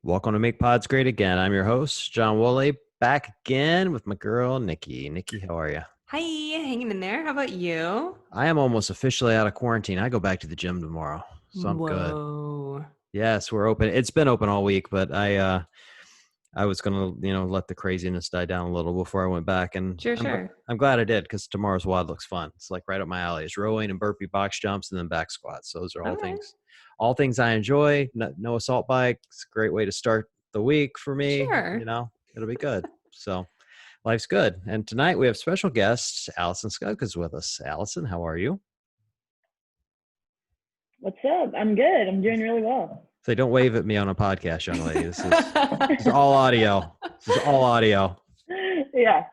Welcome to Make Pods Great Again. I'm your host, John Woolley, back again with my girl, Nikki. Nikki, how are you? Hi, hanging in there. How about you? I am almost officially out of quarantine. I go back to the gym tomorrow, so I'm good. Whoa. Yes, we're open. It's been open all week, but I was gonna, let the craziness die down a little before I went back, and Sure. I'm glad I did because tomorrow's WOD looks fun. It's like right up my alley. It's rowing and burpee box jumps and then back squats. Those are All right. all things I enjoy. No assault bike. It's a great way to start the week for me. Sure. It'll be good. So life's good. And tonight we have special guest Alison Scudds is with us. Alison, how are you? What's up? I'm good. I'm doing really well. Say, don't wave at me on a podcast, young lady. This is all audio. This is all audio. Yeah.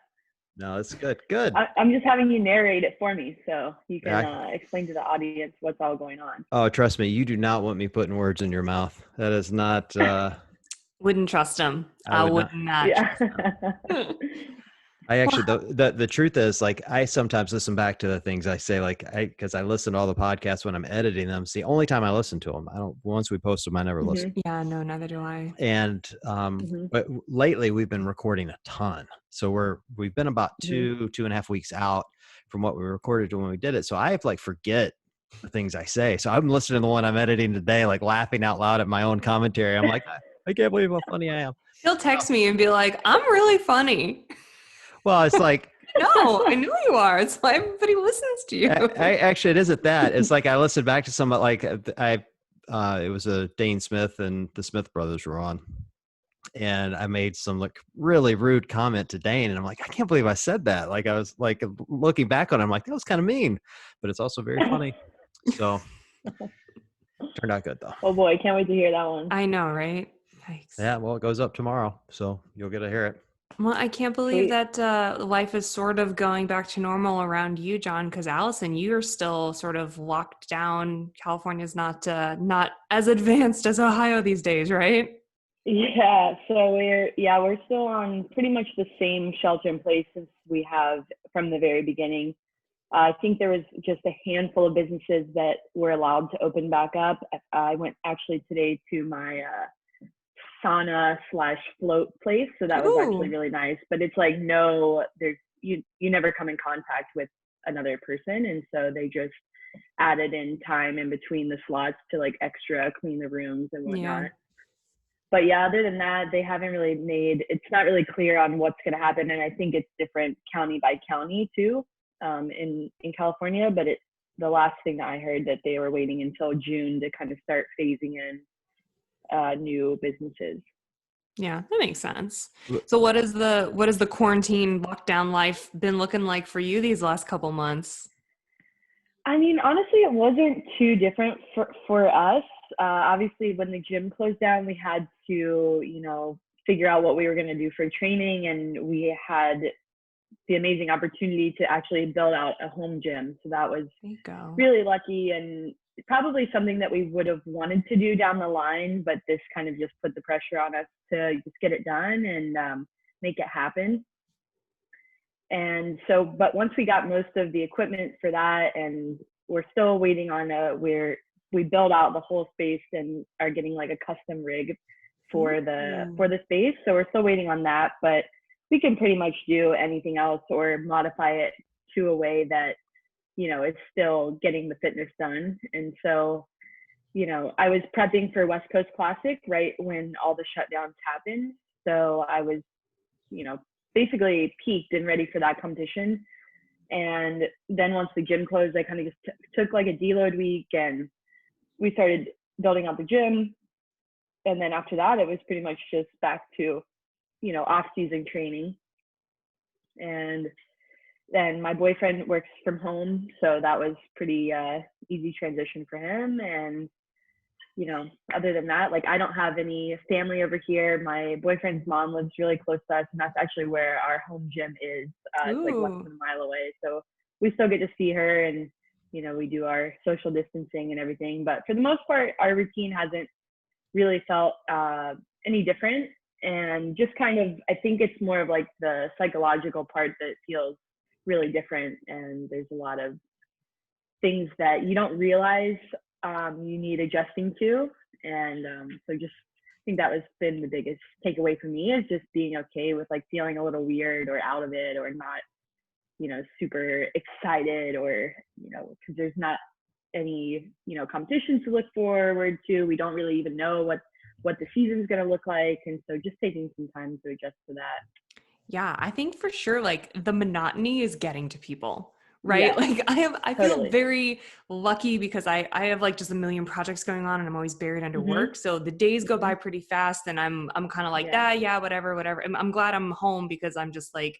No, it's good. Good. I'm just having you narrate it for me so you can explain to the audience what's all going on. Oh, trust me, you do not want me putting words in your mouth. That is not. Wouldn't trust him. I would not trust him. I actually, the truth is, like, I sometimes listen back to the things I say, because I listen to all the podcasts when I'm editing them. It's the only time I listen to them. Once we post them, I never listen. Yeah, no, neither do I. And, but lately we've been recording a ton. So we've been about 2.5 weeks out from what we recorded to when we did it. So I have forget the things I say. So I'm listening to the one I'm editing today, like laughing out loud at my own commentary. I'm like, I can't believe how funny I am. He'll text me and be like, I'm really funny. Well, it's like, no, I know you are. It's why everybody listens to you. Actually, it isn't that. It's like I listened back to some, it was a Dane Smith and the Smith brothers were on, and I made some really rude comment to Dane, and I'm like, I can't believe I said that. Like, I was looking back on it, I'm like, that was kind of mean, but it's also very funny. So turned out good though. Oh boy, can't wait to hear that one. I know, right? Yikes. Yeah, well, it goes up tomorrow, so you'll get to hear it. Well, I can't believe that life is sort of going back to normal around you, John, because Alison, you're still sort of locked down. California's not as advanced as Ohio these days, right? Yeah, so we're still on pretty much the same shelter in place as we have from the very beginning. I think there was just a handful of businesses that were allowed to open back up. I went actually today to my sauna/float place, so that was actually really nice. But it's like you never come in contact with another person, and so they just added in time in between the slots to extra clean the rooms and whatnot. Yeah. But yeah, other than that, they haven't really it's not really clear on what's going to happen, and I think it's different county by county too, in California. But the last thing that I heard that they were waiting until June to kind of start phasing in new businesses. Yeah, that makes sense. So what is the quarantine lockdown life been looking like for you these last couple months? I mean, honestly, it wasn't too different for us. Obviously, when the gym closed down, we had to, figure out what we were going to do for training, and we had the amazing opportunity to actually build out a home gym. So that was really lucky, and probably something that we would have wanted to do down the line, but this kind of just put the pressure on us to just get it done and make it happen. And so, but once we got most of the equipment for that, and we're still waiting on we build out the whole space and are getting a custom rig for the space. So we're still waiting on that, but we can pretty much do anything else or modify it to a way that it's still getting the fitness done. And so, I was prepping for West Coast Classic right when all the shutdowns happened. So I was, basically peaked and ready for that competition. And then once the gym closed, I kind of just took a deload week, and we started building out the gym. And then after that, it was pretty much just back to, off-season training. And then my boyfriend works from home, so that was pretty easy transition for him. And other than that, I don't have any family over here. My boyfriend's mom lives really close to us, and that's actually where our home gym is. It's less than a mile away, so we still get to see her, and we do our social distancing and everything. But for the most part, our routine hasn't really felt any different. And just kind of, I think it's more of the psychological part that feels really different. And there's a lot of things that you don't realize you need adjusting to. And so just think that was been the biggest takeaway for me, is just being okay with like feeling a little weird or out of it, or not, super excited, or, because there's not any, competitions to look forward to. We don't really even know what the season's going to look like. And so just taking some time to adjust to that. Yeah, I think for sure, like the monotony is getting to people, right? Yes, Like I feel totally. very lucky because I have like just a million projects going on and I'm always buried under Mm-hmm. work. So the days go by pretty fast and I'm kind of like, yeah, whatever. I'm glad I'm home because I'm just like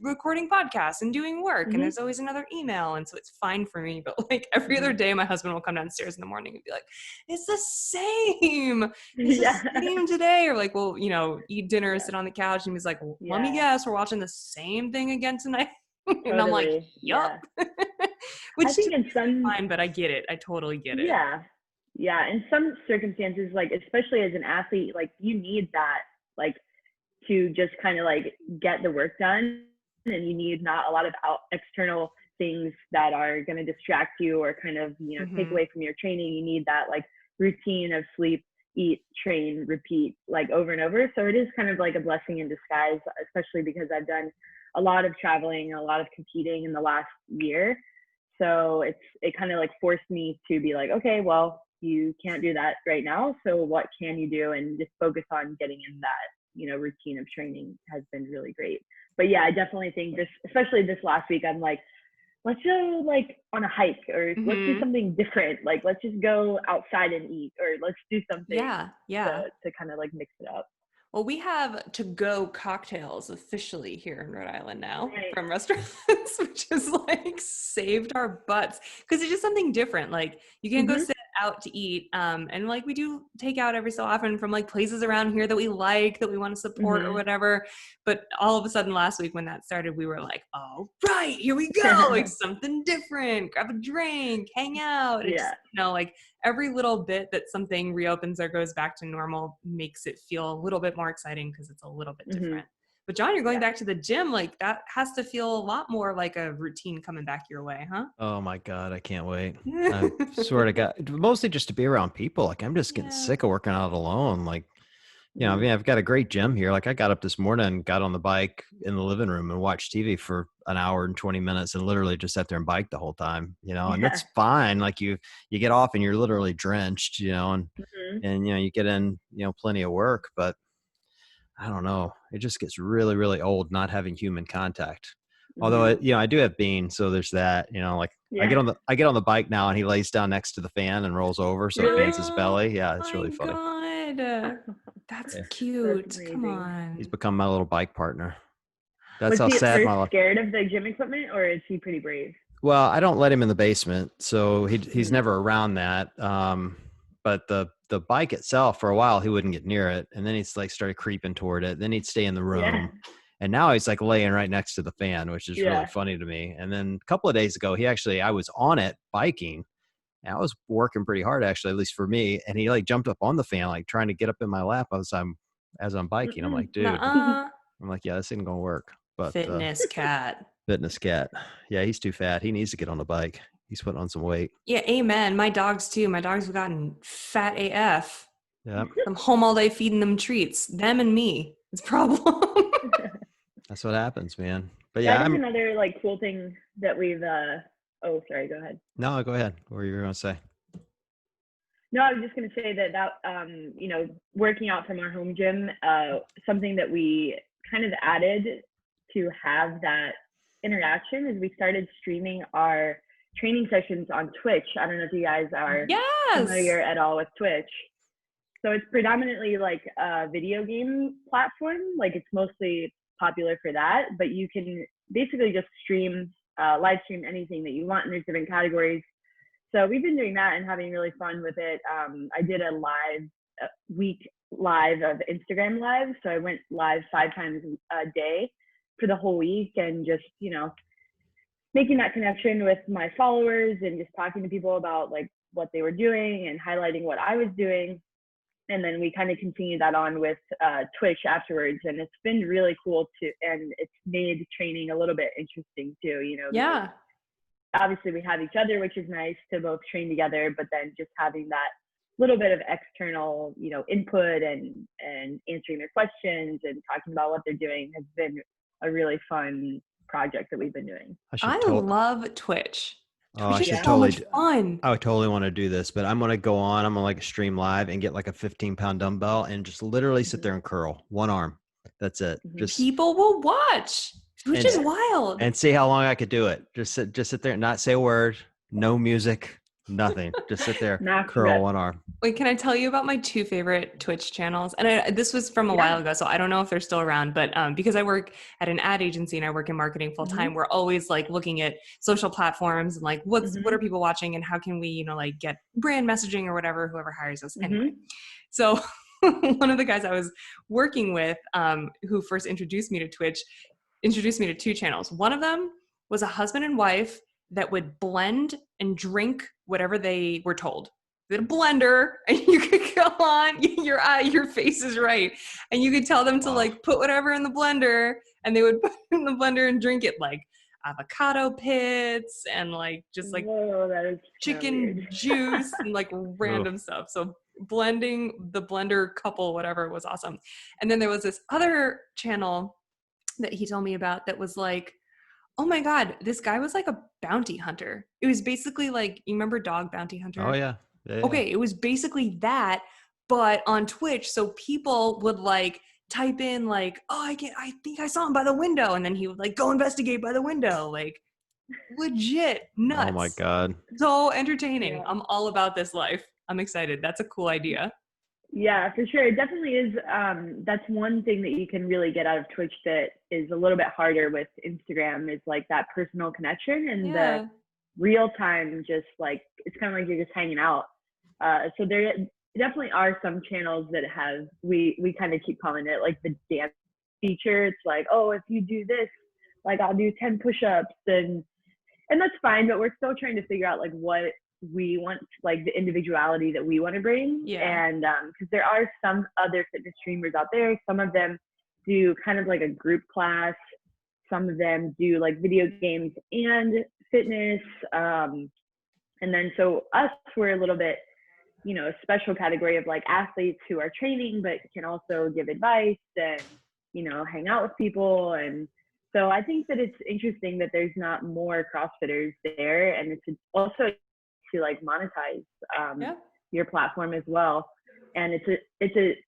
recording podcasts and doing work, and there's always another email, and so it's fine for me. But like every other day my husband will come downstairs in the morning and be like, it's the same today, or like we'll eat dinner, sit on the couch, and he's like, well, let me guess, we're watching the same thing again tonight. And I'm like, yup. Which I think in some fine, but I get it, I totally get it. Yeah, in some circumstances, like especially as an athlete, like you need that, like to just kind of like get the work done, and you need not a lot of external things that are going to distract you or kind of take away from your training. You need that like routine of sleep, eat, train, repeat, like over and over. So it is kind of like a blessing in disguise, especially because I've done a lot of traveling, a lot of competing in the last year. So it kind of like forced me to be like, okay, well, you can't do that right now, so what can you do? And just focus on getting in that routine of training has been really great. But yeah, I definitely think especially this last week, I'm like, let's go like on a hike, or let's do something different. Like, let's just go outside and eat, or let's do something to kind of like mix it up. Well, we have to-go cocktails officially here in Rhode Island now from restaurants, which is like saved our butts, because it's just something different. Like you can go sit out to eat, and like we do take out every so often from like places around here that we like, that we want to support or whatever. But all of a sudden last week when that started, we were like, all right, here we go, like something different, grab a drink, hang out. It's like every little bit that something reopens or goes back to normal makes it feel a little bit more exciting because it's a little bit different. But John, you're going back to the gym. Like that has to feel a lot more like a routine coming back your way, huh? Oh my God, I can't wait. I swear to God, mostly just to be around people. Like I'm just getting sick of working out alone. Like, I mean, I've got a great gym here. Like I got up this morning and got on the bike in the living room and watched TV for an hour and 20 minutes and literally just sat there and biked the whole time, and that's fine. Like you get off and you're literally drenched, and you get in, plenty of work, but I don't know. It just gets really, really old not having human contact. Although, I do have Bean, so there's that. Like I get on the bike now, and he lays down next to the fan and rolls over, so it fans his belly. Yeah, it's really funny. God. That's cute. That's come on. He's become my little bike partner. That's how sad my life. Scared of the gym equipment, or is he pretty brave? Well, I don't let him in the basement, so he's never around that. But the bike itself, for a while, he wouldn't get near it, and then he's like started creeping toward it. Then he'd stay in the room, and now he's like laying right next to the fan, which is really funny to me. And then a couple of days ago, I was on it biking, and I was working pretty hard actually, at least for me. And he like jumped up on the fan, like trying to get up in my lap as I'm biking. I'm like, dude, I'm like, yeah, this isn't gonna work. But fitness cat. Yeah, he's too fat. He needs to get on the bike. He's putting on some weight. Yeah, amen. My dogs too. My dogs have gotten fat AF. Yeah. I'm home all day feeding them treats. Them and me. It's a problem. That's what happens, man. But yeah, that is another like cool thing that we've oh, sorry, go ahead. No, go ahead. What were you going to say? No, I was just going to say that working out from our home gym, something that we kind of added to have that interaction is we started streaming our training sessions on Twitch. I don't know if you guys are familiar at all with Twitch. So it's predominantly like a video game platform. Like it's mostly popular for that, but you can basically just live stream anything that you want, and there's different categories. So we've been doing that and having really fun with it. I did a week live of Instagram live. So I went live 5 times a day for the whole week, and just, making that connection with my followers and just talking to people about like what they were doing and highlighting what I was doing. And then we kind of continued that on with Twitch afterwards. And it's been really cool and it's made training a little bit interesting too, Yeah. Obviously we have each other, which is nice to both train together, but then just having that little bit of external, input and answering their questions and talking about what they're doing has been a really fun project that we've been doing. I love Twitch. Oh, I should so much fun. I would totally want to do this, but I'm going to go on. I'm going to like stream live and get like a 15-pound dumbbell and just literally sit there and curl one arm. That's it. Just people will watch, which is wild. And see how long I could do it. Just sit there and not say a word, no music, nothing. Just sit there, curl one arm. Wait, can I tell you about my 2 favorite Twitch channels? And this was from a while ago, so I don't know if they're still around, but because I work at an ad agency and I work in marketing full time, we're always like looking at social platforms and like what are people watching and how can we, like get brand messaging or whatever, whoever hires us. Anyway, so one of the guys I was working with who first introduced me to Twitch introduced me to 2 channels. One of them was a husband and wife that would blend and drink whatever they were told. They had a blender, and you could go on. Your face is right, and you could tell them to like put whatever in the blender, and they would put it in the blender and drink it, like avocado pits and like just like chicken juice and like random stuff. So blending the blender couple, whatever, was awesome. And then there was this other channel that he told me about that was like, oh my God, this guy was like a bounty hunter. It was basically like, you remember Dog Bounty Hunter? Oh yeah. Okay, it was basically that, but on Twitch. So people would like type in like, oh, I think I saw him by the window. And then he would like go investigate by the window. Like legit nuts. Oh my God. So entertaining. Yeah. I'm all about this life. I'm excited. That's a cool idea. Yeah, for sure. It definitely is. That's one thing that you can really get out of Twitch that is a little bit harder with Instagram is like that personal connection and the real time, just like, it's kind of like you're just hanging out. So there definitely are some channels that have, we kind of keep calling it like the dance feature. It's like, oh, if you do this, like I'll do 10 push-ups and that's fine, but we're still trying to figure out like what we want, like the individuality that we want to bring. And because there are some other fitness streamers out there, some of them do kind of like a group class, some of them do like video games and fitness, and then so us, we're a little bit, a special category of like athletes who are training but can also give advice and hang out with people. And so I think that it's interesting that there's not more CrossFitters there, and it's also to like monetize your platform as well. And it's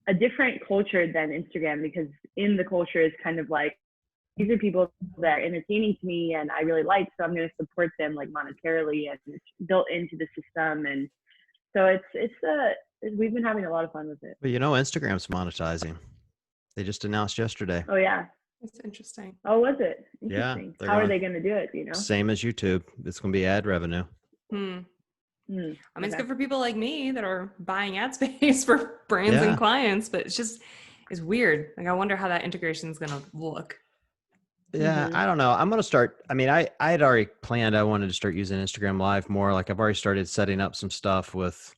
a different culture than Instagram, because in the culture is kind of like, these are people that are entertaining to me and I really like, so I'm going to support them like monetarily, and it's built into the system. And so we've been having a lot of fun with it. But Instagram's monetizing. They just announced yesterday. Oh yeah. That's interesting. Oh, was it? Interesting. Yeah. How are they going to do it? Same as YouTube. It's going to be ad revenue. I mean, it's good for people like me that are buying ad space for brands and clients, but it's weird. Like, I wonder how that integration is going to look. Yeah, I don't know. I'm going to start. I mean, I had already planned I wanted to start using Instagram Live more. Like, I've already started setting up some stuff with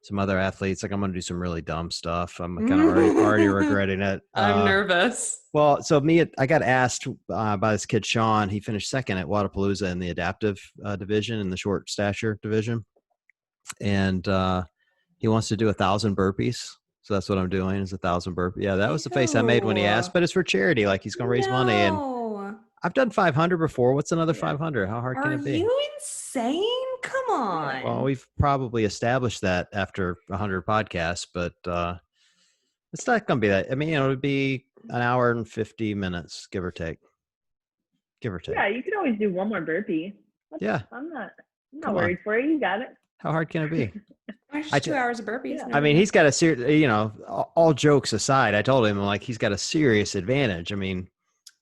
some other athletes. Like, I'm going to do some really dumb stuff. I'm kind of already regretting it. I'm nervous. Well, so I got asked by this kid, Sean. He finished second at Wadapalooza in the adaptive division, in the short stature division. And he wants to do 1,000 burpees. So that's what I'm doing, is 1,000 burpees. Yeah, that was the face I made when he asked, but it's for charity. Like, he's going to raise money. And I've done 500 before. What's another 500? How hard can it be? Are you insane? Come on. Well, we've probably established that after 100 podcasts, but it's not going to be that. I mean, it would be an hour and 50 minutes, give or take. Yeah, you could always do one more burpee. I'm not worried for you. You got it. How hard can it be? 2 hours of burpees. Yeah. I mean, he's got a serious, all jokes aside, I told him, like, he's got a serious advantage. I mean,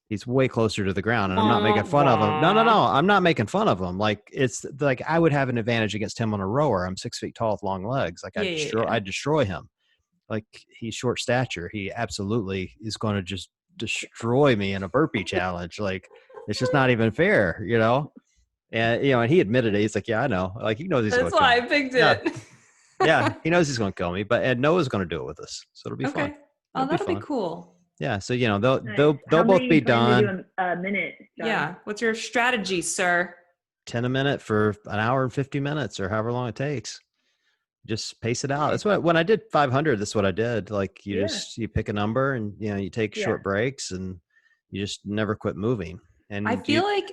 he's way closer to the ground, and I'm not making fun of him. No. I'm not making fun of him. Like, it's like I would have an advantage against him on a rower. I'm 6 feet tall with long legs. Like, I'd destroy him. Like, he's short stature. He absolutely is going to just destroy me in a burpee challenge. Like, it's just not even fair, And, and he admitted it. He's like, yeah, I know. Like, he knows he's going to kill me. That's why I picked it. Yeah, he knows he's going to kill me. And Noah's going to do it with us. So it'll be fun. That'll be cool. Yeah, so, they'll both be done. Do a minute, John? Yeah. What's your strategy, sir? 10 a minute for an hour and 50 minutes or however long it takes. just pace it out. That's what, when I did 500, that's what I did. Like you Yeah. just, you pick a number and, you know, you take Yeah. short breaks and you just never quit moving. And I feel like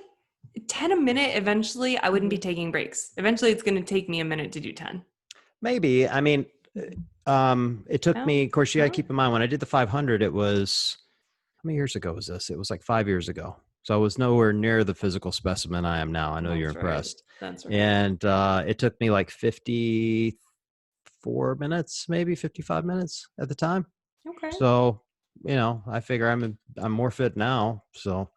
10 a minute, eventually I wouldn't be taking breaks. Eventually it's going to take me a minute to do 10. maybe, I mean, it took me, of course, you got to No? keep in mind when I did the 500, it was, how many years ago was this? It was like 5 years ago. So I was nowhere near the physical specimen I am now. I know you're That's right. impressed. That's right. And it took me like 54 minutes, maybe 55 minutes at the time. Okay. So, you know, I figure I'm more fit now. So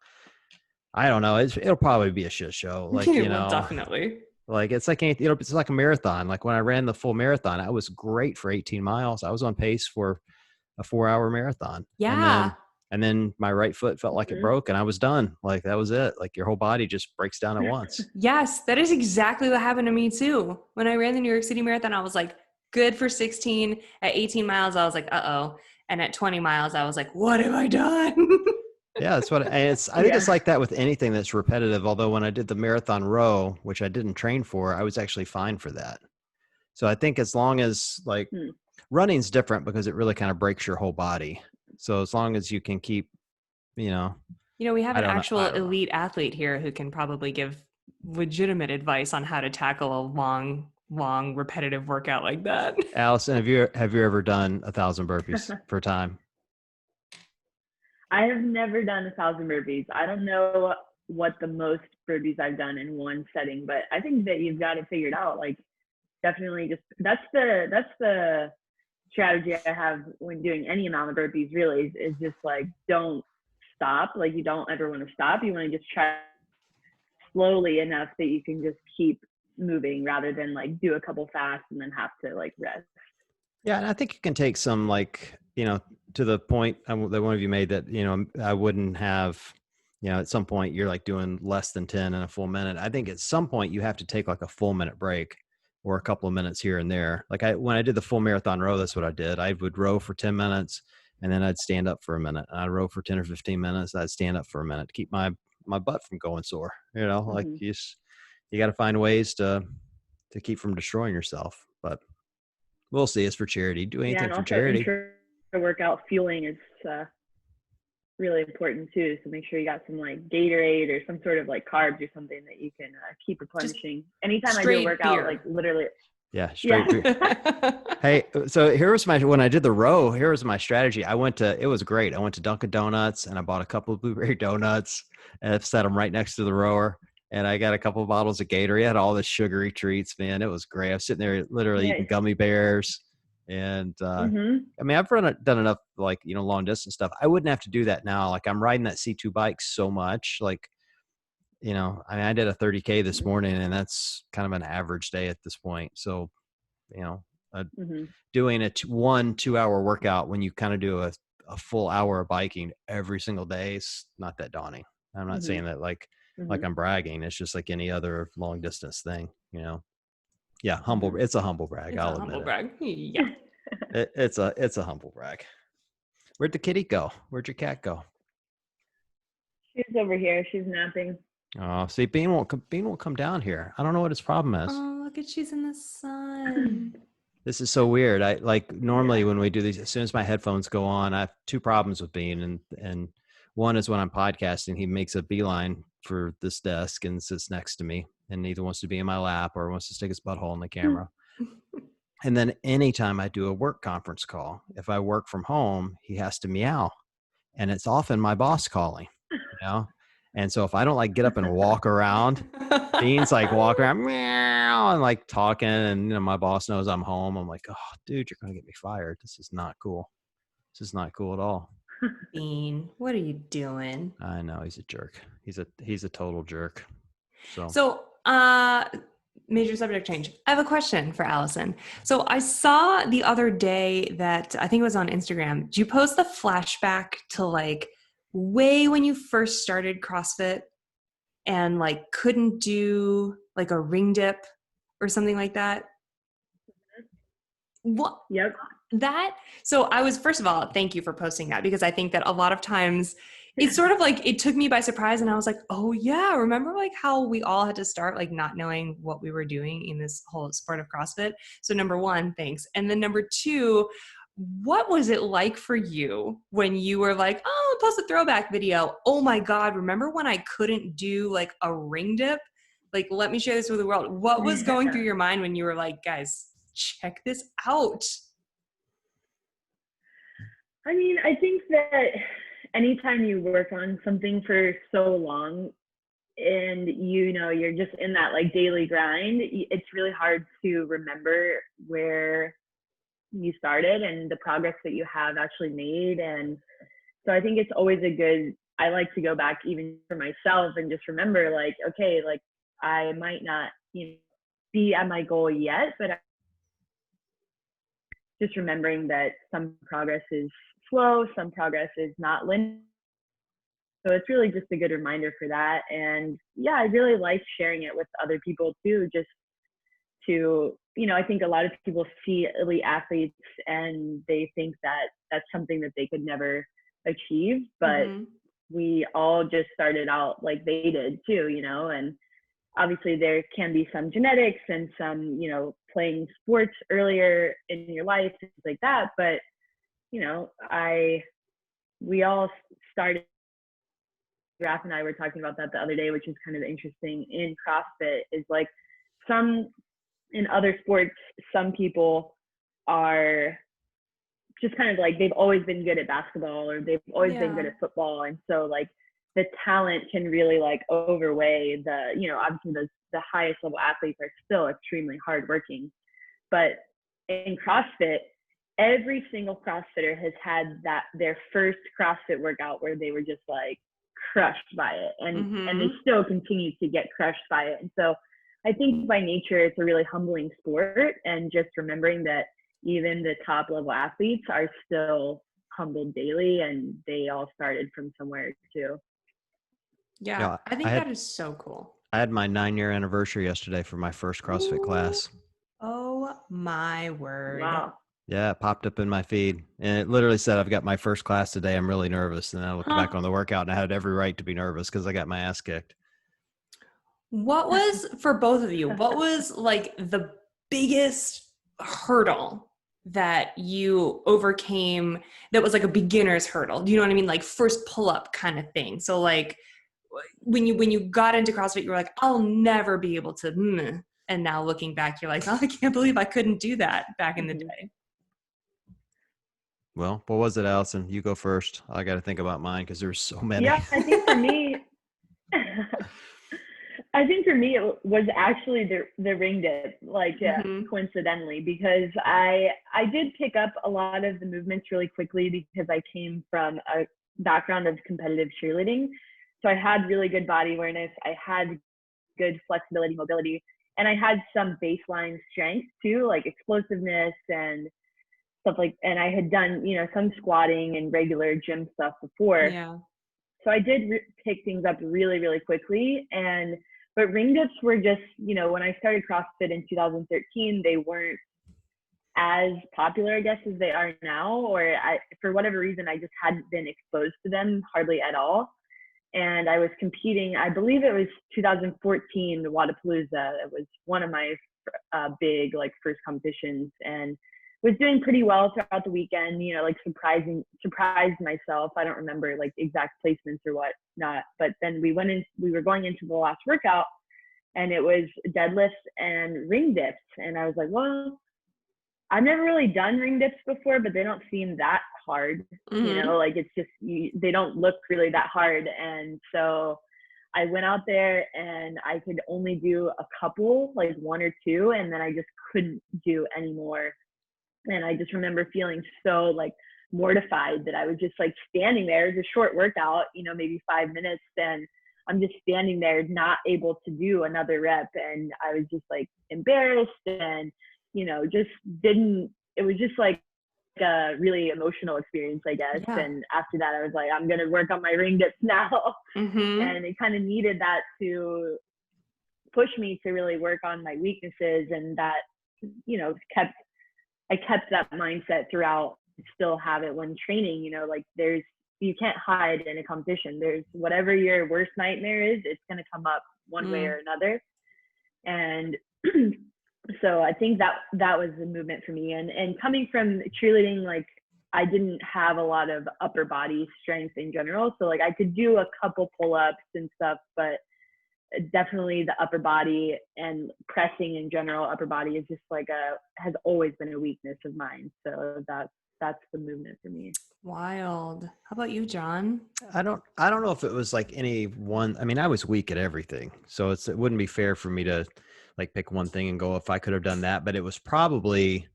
I don't know. It'll probably be a shit show. Like, you Well, know, definitely. like it's like, you know, it's like a marathon. Like when I ran the full marathon, I was great for 18 miles. I was on pace for a 4-hour marathon. Yeah. And then my right foot felt like it broke and I was done. Like that was it. Like your whole body just breaks down at once. Yes, that is exactly what happened to me too. When I ran the New York City Marathon, I was like, good for 16. At 18 miles, I was like, uh-oh. And at 20 miles, I was like, what have I done? Yeah, that's what I think it's like that with anything that's repetitive. Although when I did the marathon row, which I didn't train for, I was actually fine for that. So I think as long as like running's different because it really kind of breaks your whole body. So as long as you can keep, you know, We have I an don't know. actual elite athlete here who can probably give legitimate advice on how to tackle a long repetitive workout like that. Alison, have you ever done 1,000 burpees per time? I have never done 1,000 burpees. I don't know what the most burpees I've done in one setting, but I think that you've got it figured out. Like, definitely just that's the strategy I have when doing any amount of burpees. Really, is just like don't stop. Like you don't ever want to stop. You want to just try slowly enough that you can just keep moving rather than like do a couple fast and then have to like rest. Yeah, and I think you can take some like, you know, to the point that one of you made that, you know, I wouldn't have, you know, at some point you're like doing less than 10 in a full minute. I think at some point you have to take like a full minute break or a couple of minutes here and there. Like when I did the full marathon row, that's what I did. I would row for 10 minutes and then I'd stand up for a minute. And I'd row for 10 or 15 minutes. I'd stand up for a minute to keep my butt from going sore. You know, like you got to find ways to keep from destroying yourself. But we'll see. It's for charity. Do anything for charity. Workout fueling is really important too. So make sure you got some like Gatorade or some sort of like carbs or something that you can keep replenishing. Anytime I do a workout, beer. Like literally. Yeah, straight beer. Hey, so when I did the row, here was my strategy. It was great. I went to Dunkin' Donuts and I bought a couple of blueberry donuts and I set them right next to the rower. And I got a couple of bottles of Gatorade. I had all the sugary treats, man. It was great. I was sitting there literally eating gummy bears. And I mean, I've done enough like, you know, long distance stuff. I wouldn't have to do that now. Like I'm riding that C2 bike so much. Like, you know, I mean, I did a 30K this morning and that's kind of an average day at this point. So, you know, doing a 1-2 hour workout when you kind of do a full hour of biking every single day is not that daunting. I'm not saying that like I'm bragging. It's just like any other long distance thing, you know? Yeah. It's a humble brag. I'll admit it. Brag. Yeah. It's a humble brag. Where'd the kitty go? Where'd your cat go? She's over here. She's napping. Oh, see, Bean won't come down here. I don't know what his problem is. Oh, look at she's in the sun. This is so weird. I like normally when we do these, as soon as my headphones go on, I have two problems with Bean, and one is when I'm podcasting, he makes a beeline for this desk and sits next to me, and either wants to be in my lap or wants to stick his butthole in the camera. And then anytime I do a work conference call, if I work from home, he has to meow, and it's often my boss calling, you know. And so if I don't like get up and walk around, Bean's like walking around meow and like talking, and you know my boss knows I'm home. I'm like, oh, dude, you're gonna get me fired. This is not cool. This is not cool at all. Bean, what are you doing? I know he's a jerk. He's a total jerk. So major subject change. I have a question for Alison. So I saw the other day that I think it was on Instagram. Did you post the flashback to like way when you first started CrossFit and like couldn't do like a ring dip or something like that? What? Yep. So I was, first of all, thank you for posting that, because I think that a lot of times it's sort of like, it took me by surprise, and I was like, oh yeah, remember like how we all had to start like not knowing what we were doing in this whole sport of CrossFit? So number one, thanks. And then number two, what was it like for you when you were like, oh, I'll post a throwback video? Oh my God, remember when I couldn't do like a ring dip? Like, let me share this with the world. What was going through your mind when you were like, guys, check this out? I mean, I think that anytime you work on something for so long and you're just in that like daily grind, it's really hard to remember where you started and the progress that you have actually made. And so I think it's always I like to go back even for myself and just remember like, okay, like I might not, be at my goal yet, but just remembering that some progress is slow, some progress is not linear. So it's really just a good reminder for that. And yeah, I really like sharing it with other people too, just to, I think a lot of people see elite athletes and they think that that's something that they could never achieve, but we all just started out like they did too, and obviously there can be some genetics and some, playing sports earlier in your life, things like that. But, we all started, Raph and I were talking about that the other day, which is kind of interesting in CrossFit, is like in other sports, some people are just kind of like, they've always been good at basketball or they've always been good at football. And so like the talent can really like overweigh obviously the highest level athletes are still extremely hardworking. But in CrossFit, every single CrossFitter has had their first CrossFit workout where they were just like crushed by it. And they still continue to get crushed by it. And so I think by nature, it's a really humbling sport, and just remembering that even the top level athletes are still humbled daily, and they all started from somewhere too. Yeah, I think that is so cool. I had my 9-year anniversary yesterday for my first CrossFit class. Oh my word. Wow. Yeah, it popped up in my feed, and it literally said, I've got my first class today. I'm really nervous. And then I looked back on the workout, and I had every right to be nervous because I got my ass kicked. What was, for both of you, what was like the biggest hurdle that you overcame that was like a beginner's hurdle? Do you know what I mean? Like first pull-up kind of thing. So like when you got into CrossFit, you were like, I'll never be able to, and now looking back, you're like, oh, I can't believe I couldn't do that back in the day. Well, what was it, Alison? You go first. I got to think about mine because there's so many. Yeah, I think for me, it was actually the ring dip, like coincidentally, because I did pick up a lot of the movements really quickly because I came from a background of competitive cheerleading. So I had really good body awareness. I had good flexibility, mobility, and I had some baseline strength too, like explosiveness and stuff and I had done, some squatting and regular gym stuff before. Yeah. So I did pick things up really, really quickly. But ring dips were just, when I started CrossFit in 2013, they weren't as popular, I guess, as they are now, or for whatever reason, I just hadn't been exposed to them hardly at all. And I was competing, I believe it was 2014, Wadapalooza. It was one of my big first competitions, and was doing pretty well throughout the weekend, surprised myself. I don't remember exact placements or whatnot, but then we were going into the last workout, and it was deadlifts and ring dips. And I was like, well, I've never really done ring dips before, but they don't seem that hard, it's just, they don't look really that hard. And so I went out there and I could only do a couple, one or two, and then I just couldn't do any more. And I just remember feeling so mortified that I was just standing there. It was a short workout, maybe 5 minutes, and I'm just standing there not able to do another rep. And I was just embarrassed and, it was just a really emotional experience, I guess. Yeah. And after that, I was like, I'm going to work on my ring dips now. And it kind of needed that to push me to really work on my weaknesses. And that, I kept that mindset throughout, still have it when training, there's you can't hide in a competition. There's whatever your worst nightmare is, it's going to come up one way or another. And so I think that was the movement for me. And coming from cheerleading, like I didn't have a lot of upper body strength in general. So like I could do a couple pull-ups and stuff, but definitely the upper body and pressing in general, upper body is just like has always been a weakness of mine. So that's the movement for me. Wild. How about you, John? I don't know if it was like any one. I mean, I was weak at everything, so it wouldn't be fair for me to like pick one thing and go, if I could have done that. But it was probably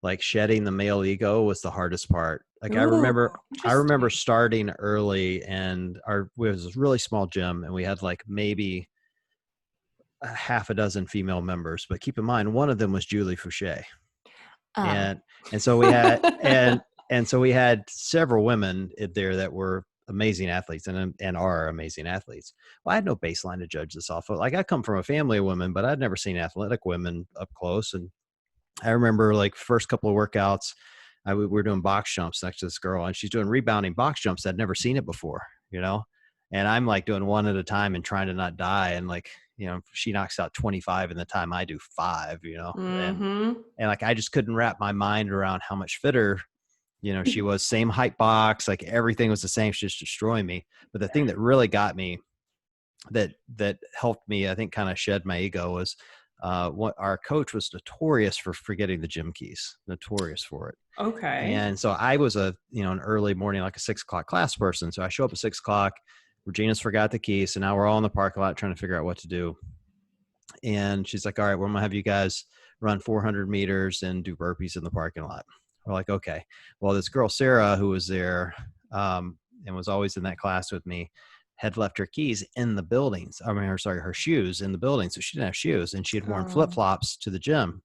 like shedding the male ego was the hardest part. Like I remember starting early, and it was a really small gym, and we had like maybe a half a dozen female members. But keep in mind, one of them was Julie Fouché, and so we had and so we had several women there that were amazing athletes and are amazing athletes. Well, I had no baseline to judge this off of. Like I come from a family of women, but I'd never seen athletic women up close. And I remember like first couple of workouts, we were doing box jumps next to this girl, and she's doing rebounding box jumps. I'd never seen it before, you know? And I'm like doing one at a time and trying to not die. And like, you know, she knocks out 25 in the time I do 5, you know? And like, I just couldn't wrap my mind around how much fitter, you know, she was. Same height box, like everything was the same. She's just destroying me. But the thing that really got me, that helped me, I think, kind of shed my ego was what our coach was notorious for forgetting the gym keys, notorious for it. Okay. And so I was an early morning, like a 6 o'clock class person. So I show up at 6 o'clock. Regina's forgot the keys. So now we're all in the parking lot trying to figure out what to do. And she's like, all right, we're going to have you guys run 400 meters and do burpees in the parking lot. We're like, okay. Well, this girl, Sarah, who was there and was always in that class with me, had left her keys in the buildings. Her shoes in the building. So she didn't have shoes, and she had worn flip-flops to the gym.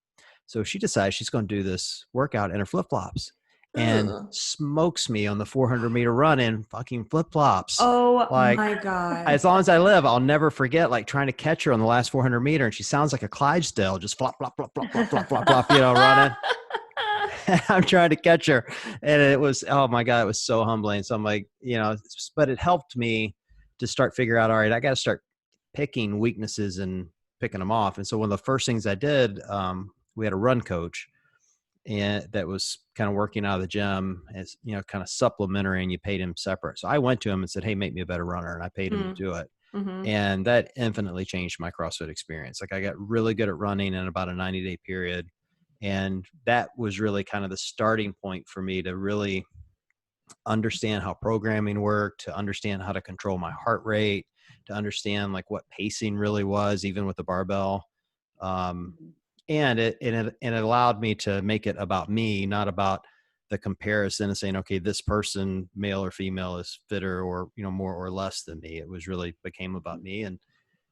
So she decides she's going to do this workout in her flip-flops and smokes me on the 400-meter run in fucking flip-flops. Oh, like, my God. As long as I live, I'll never forget like trying to catch her on the last 400 meter. And she sounds like a Clydesdale, just flop, flop, flop, flop, flop, flop, flop, flop, running. I'm trying to catch her. And it was, oh my God, it was so humbling. So I'm like, but it helped me to start figure out, all right, I got to start picking weaknesses and picking them off. And so one of the first things I did, we had a run coach, and that was kind of working out of the gym as, kind of supplementary, and you paid him separate. So I went to him and said, hey, make me a better runner. And I paid him to do it. Mm-hmm. And that infinitely changed my CrossFit experience. Like I got really good at running in about a 90-day period. And that was really kind of the starting point for me to really understand how programming worked, to understand how to control my heart rate, to understand like what pacing really was, even with the barbell. And it allowed me to make it about me, not about the comparison and saying, okay, this person, male or female, is fitter or, more or less than me. It was really became about me. And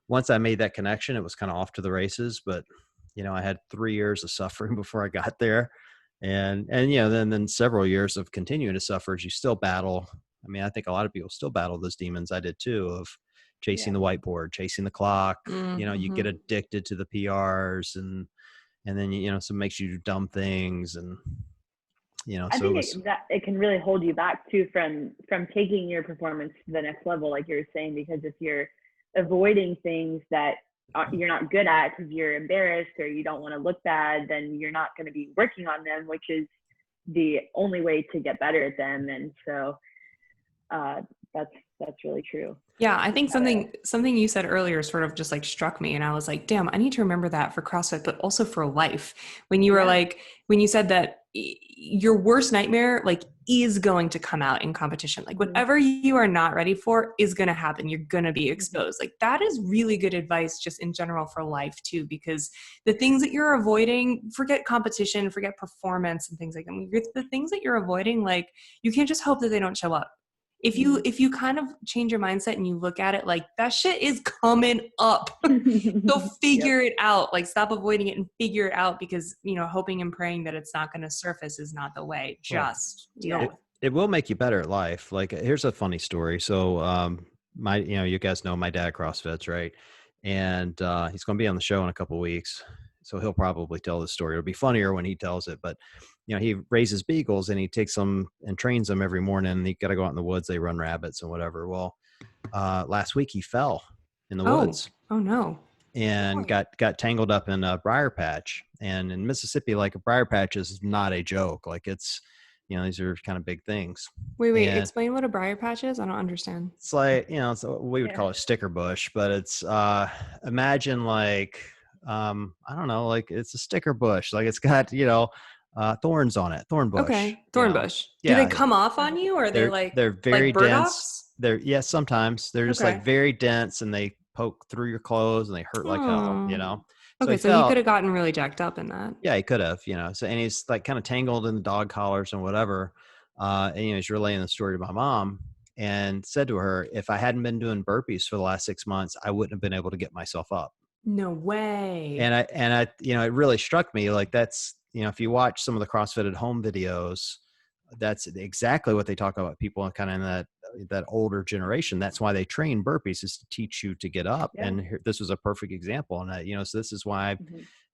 once I made that connection, it was kind of off to the races. But I had 3 years of suffering before I got there. And then several years of continuing to suffer as you still battle. I mean, I think a lot of people still battle those demons. I did too, of chasing the whiteboard, chasing the clock. Mm-hmm. You get addicted to the PRs and then, so it makes you do dumb things. And, I think it can really hold you back too from taking your performance to the next level, like you were saying, because if you're avoiding things that you're not good at because you're embarrassed or you don't want to look bad, then you're not going to be working on them, which is the only way to get better at them. And so that's really true. Yeah, I think something you said earlier sort of just like struck me, and I was like, damn, I need to remember that for CrossFit, but also for life. When you were like, when you said that your worst nightmare like is going to come out in competition, like whatever you are not ready for is going to happen. You're going to be exposed. Like that is really good advice just in general for life too, because the things that you're avoiding, forget competition, forget performance and things like that. The things that you're avoiding, like you can't just hope that they don't show up. If you kind of change your mindset and you look at it like that shit is coming up, so figure it out. Like stop avoiding it and figure it out, because hoping and praying that it's not going to surface is not the way. Just deal with it. It will make you better at life. Like here's a funny story. So you guys know my dad CrossFits, right? And he's going to be on the show in a couple of weeks, so he'll probably tell this story. It'll be funnier when he tells it, but he raises beagles and he takes them and trains them every morning. And you got to go out in the woods. They run rabbits and whatever. Well, last week he fell in the woods. Oh no. And got tangled up in a briar patch. And in Mississippi, like a briar patch is not a joke. Like it's, these are kind of big things. Wait, And explain what a briar patch is. I don't understand. it's like, it's we would call it sticker bush, but it's, imagine like, I don't know, like it's a sticker bush. Like it's got, thorns on it, thorn bush. Okay. Thorn bush. Yeah. Do they come off on you, or are they like, they're very like dense. Yes, sometimes they're just like very dense and they poke through your clothes and they hurt like hell, Okay, so he could have gotten really jacked up in that. Yeah, he could have, so, and he's like kind of tangled in the dog collars and whatever. And he's relaying the story to my mom and said to her, if I hadn't been doing burpees for the last 6 months, I wouldn't have been able to get myself up. No way. And I it really struck me, like that's, if you watch some of the CrossFit at home videos, that's exactly what they talk about, people kind of in that older generation. That's why they train burpees, is to teach you to get up. Yeah. And this was a perfect example. And so this is why I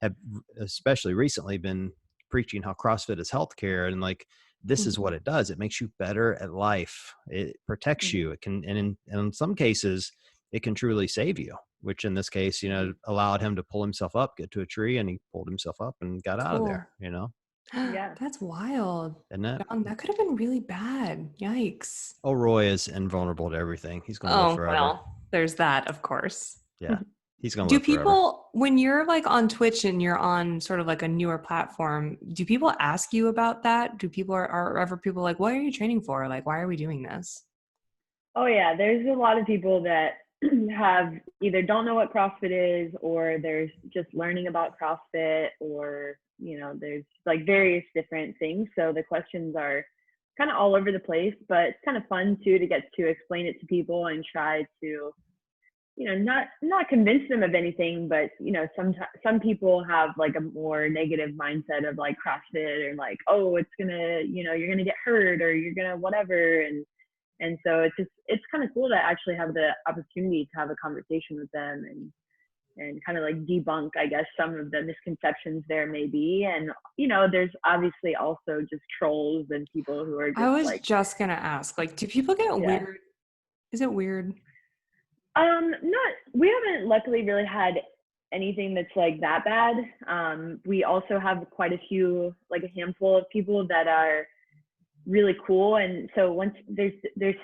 have especially recently been preaching how CrossFit is healthcare, and like, this is what it does. It makes you better at life. It protects you. It can, and in some cases it can truly save you, which in this case, allowed him to pull himself up, get to a tree, and he pulled himself up and got out of there, Yeah, that's wild. Isn't it? John, that could have been really bad. Yikes. Oh, Roy is invulnerable to everything. He's going to live forever. Well, there's that, of course. Yeah, he's going to live forever. Do people, when you're like on Twitch and you're on sort of like a newer platform, do people ask you about that? Do people are ever people like, what are you training for? Like, why are we doing this? Oh yeah, there's a lot of people that have either don't know what CrossFit is, or there's just learning about CrossFit, or there's like various different things. So the questions are kind of all over the place, but it's kind of fun too to get to explain it to people and try to, not convince them of anything, but some people have like a more negative mindset of like CrossFit, or like, oh, it's gonna, you're gonna get hurt, or you're gonna whatever, and so it's kind of cool to actually have the opportunity to have a conversation with them and kind of like debunk, I guess, some of the misconceptions there may be. And, there's obviously also just trolls and people who are just I was just going to ask, like, do people get weird? Is it weird? We haven't luckily really had anything that's like that bad. We also have quite a few, like a handful of people that are really cool. And so once there's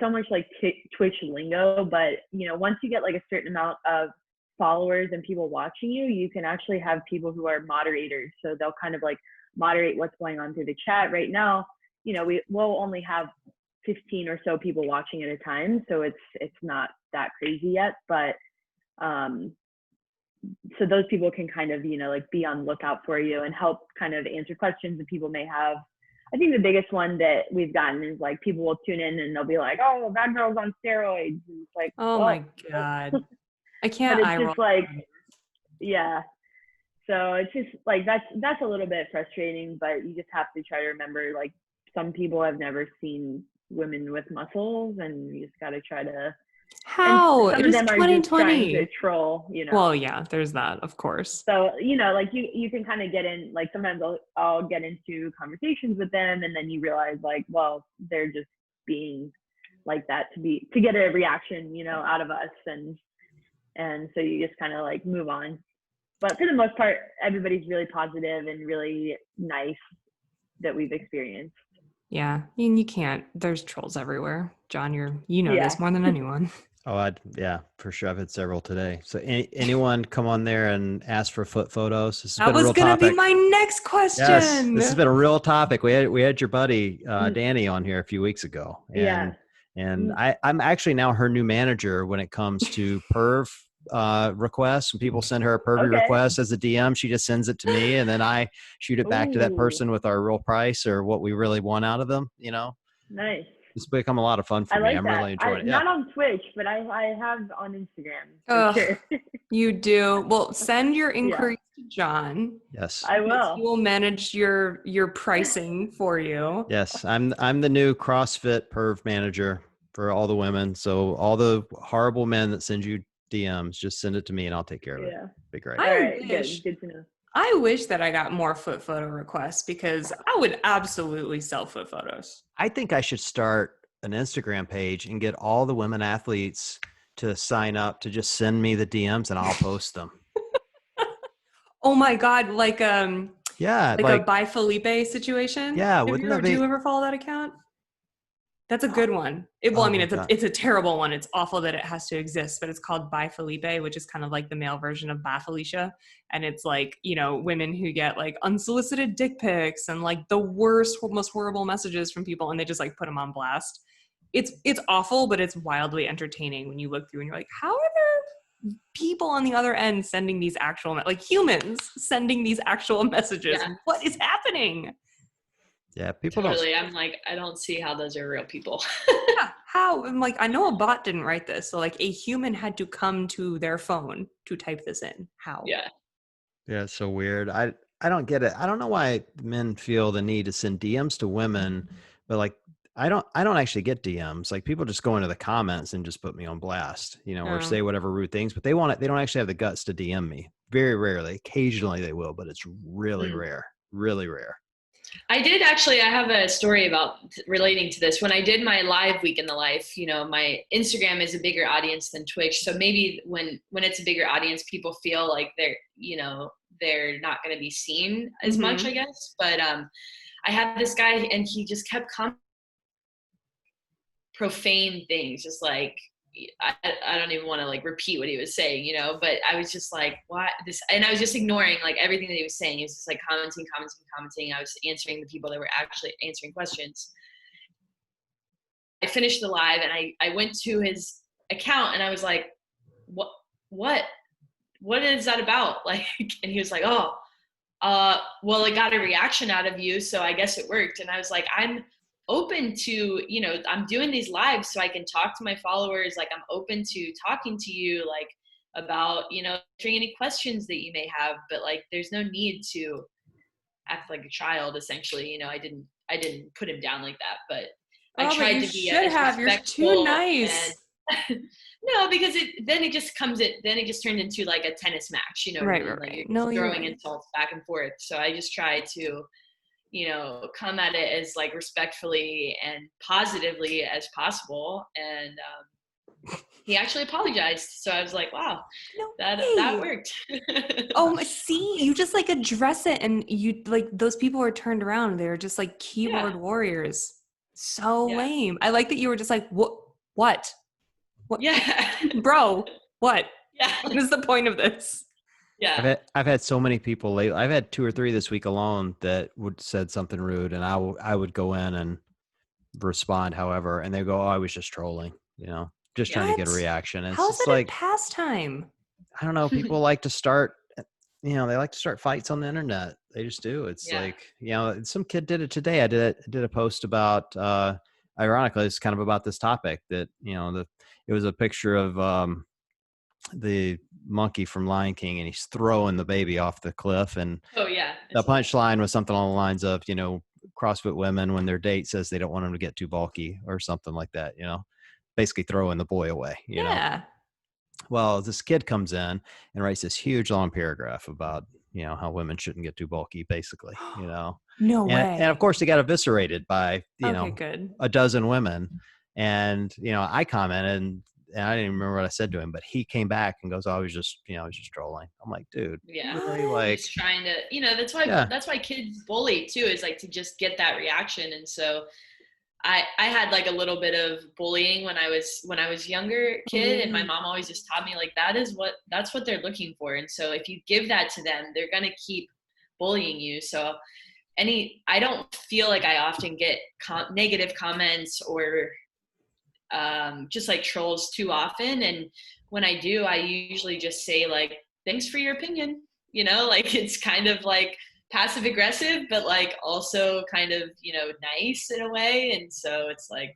so much like Twitch lingo, but once you get like a certain amount of followers and people watching you, you can actually have people who are moderators. So they'll kind of like moderate what's going on through the chat. Right now, we'll only have 15 or so people watching at a time, so it's not that crazy yet, but so those people can kind of like be on lookout for you and help kind of answer questions that people may have. I think the biggest one that we've gotten is like people will tune in and they'll be like, oh, that girl's on steroids, and it's like, oh my god, I can't. But it's just like, yeah. So it's just like that's a little bit frustrating, but you just have to try to remember, like, some people have never seen women with muscles, and you just got to try to. How? Some of them are just trying to troll, Well, yeah, there's that, of course. So, like you can kind of get in, like sometimes I'll get into conversations with them, and then you realize like, well, they're just being like that to get a reaction, out of us. And so you just kind of like move on. But for the most part, everybody's really positive and really nice that we've experienced. Yeah. I mean, you can't, there's trolls everywhere. John, you know this more than anyone. Oh, yeah, for sure. I've had several today. So anyone come on there and ask for foot photos? That was going to be my next question. Yes, this has been a real topic. We had your buddy, Danny, on here a few weeks ago. And I'm actually now her new manager when it comes to perv requests. When people send her a pervy request as a DM, she just sends it to me, and then I shoot it back to that person with our real price or what we really want out of them. Nice. It's become a lot of fun for me. I'm really enjoying it. Not on Twitch, but I have on Instagram. Sure. You do. Well, send your inquiries to John. Yes, I will. He will manage your pricing for you. Yes, I'm the new CrossFit perv manager for all the women. So all the horrible men that send you DMs, just send it to me and I'll take care of it. Yeah. Be great. All right, good to know. I wish that I got more foot photo requests because I would absolutely sell foot photos. I think I should start an Instagram page and get all the women athletes to sign up to just send me the DMs and I'll post them. Oh my God, Yeah, like a by Felipe situation. Yeah, Do you ever follow that account? That's a good one. Oh my It's a terrible one. It's awful that it has to exist, but it's called By Felipe, which is kind of like the male version of By Felicia. And it's like, you know, women who get like unsolicited dick pics and like the worst, most horrible messages from people, and they just like put them on blast. It's awful, but it's wildly entertaining when you look through and you're like, how are there people on the other end sending these actual, like humans sending these actual messages? Yeah. What is happening? Yeah, people totally. I'm like, I don't see how those are real people. Yeah, how? I'm like, I know a bot didn't write this, so like a human had to come to their phone to type this in. How? Yeah. Yeah, it's so weird. I don't get it. I don't know why men feel the need to send DMs to women, but like I don't actually get DMs. Like people just go into the comments and just put me on blast, you know, or say whatever rude things, but they don't actually have the guts to DM me. Very rarely. Occasionally they will, but it's really rare. Really rare. I have a story about relating to this. When I did my live week in the life, you know, my Instagram is a bigger audience than Twitch. So maybe when it's a bigger audience, people feel like they're not going to be seen as much, I guess. But I had this guy and he just kept profane things, just like, I don't even want to like repeat what he was saying, you know, but I was just like, what this, and I was just ignoring like everything that he was saying. He was just like commenting. I was answering the people that were actually answering questions. I finished the live and I went to his account and I was like, what is that about? Like, and he was like, oh, well, it got a reaction out of you, so I guess it worked. And I was like, I'm open to, you know, I'm doing these lives so I can talk to my followers. Like I'm open to talking to you, like about, you know, answering any questions that you may have, but like, there's no need to act like a child, essentially. You know, I didn't put him down like that, but I tried to be respectful. You're too nice. No, because it just turns into like a tennis match, you know, right. Like you're throwing insults back and forth. So I just try to, you know, come at it as like respectfully and positively as possible. And he actually apologized. So I was like, wow, that worked. See, you just like address it, and you like those people are turned around. They're just like keyboard warriors. So lame. I like that you were just like, what? Yeah. Bro, what? Yeah. What is the point of this? Yeah. I've had so many people lately. I've had 2 or 3 this week alone that would said something rude, and I would go in and respond, however, and they go, "Oh, I was just trolling," you know, just trying to get a reaction. And how is it's that like a pastime? I don't know. People like to start, you know, they like to start fights on the internet. They just do. It's like, you know, some kid did it today. I did a post about, ironically, it's kind of about this topic that, you know, it was a picture of the monkey from Lion King, and he's throwing the baby off the cliff. And the punchline was something along the lines of, you know, CrossFit women, when their date says they don't want them to get too bulky or something like that, you know, basically throwing the boy away, you know? Well, this kid comes in and writes this huge long paragraph about, you know, how women shouldn't get too bulky, basically, you know? No way. And of course he got eviscerated by, you know, a dozen women. And, you know, I commented and I didn't even remember what I said to him, but he came back and goes, "Oh, I was just trolling." I'm like, dude, really? Like, just trying to, you know, that's why kids bully too, is like to just get that reaction. And so I had like a little bit of bullying when I was younger kid, and my mom always just taught me like that's what they're looking for. And so if you give that to them, they're going to keep bullying you. So I don't feel like I often get negative comments or just like trolls too often. And when I do, I usually just say like, thanks for your opinion, you know, like it's kind of like passive aggressive, but like also kind of, you know, nice in a way. And so it's like,